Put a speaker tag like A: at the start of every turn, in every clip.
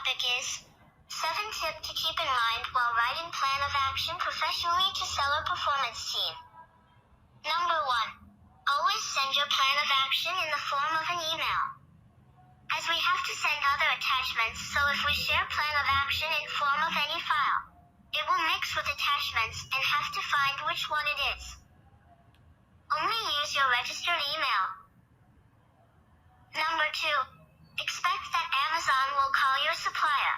A: topic is 7 tips to keep in mind while writing plan of action professionally to seller performance team. Number 1. Always send your plan of action in the form of an email. As we have to send other attachments, so if we share plan of action in form of any file, it will mix with attachments and have to find which one it is. Only use your registered email. Number 2. Expect that Amazon will call your supplier.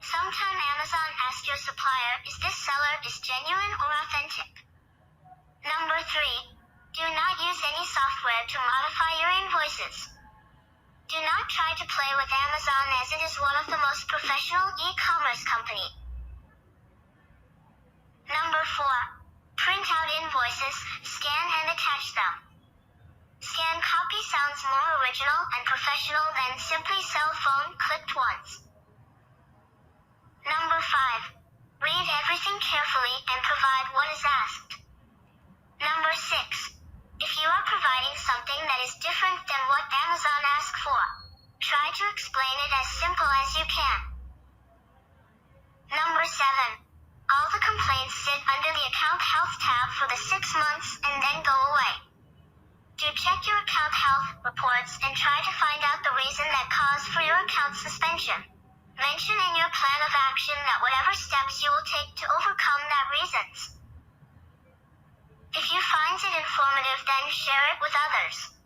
A: Sometime Amazon asks your supplier, is this seller is genuine or authentic? Number 3. Do not use any software to modify your invoices. Do not try to play with Amazon as it is one of the most professional e-commerce company. Number 4. Print out invoices, scan and attach them. Scan copy sounds more original and professional than simply cell phone clicked once. Number 5. Read everything carefully and provide what is asked. Number 6. If you are providing something that is different than what Amazon asked for, try to explain it as simple as you can. Number 7. All the complaints sit under the account health tab for the 6 months and then go away. Do check your account health reports and try to find out the reason that caused for your account suspension. Mention in your plan of action that whatever steps you will take to overcome that reasons. If you find it informative, then share it with others.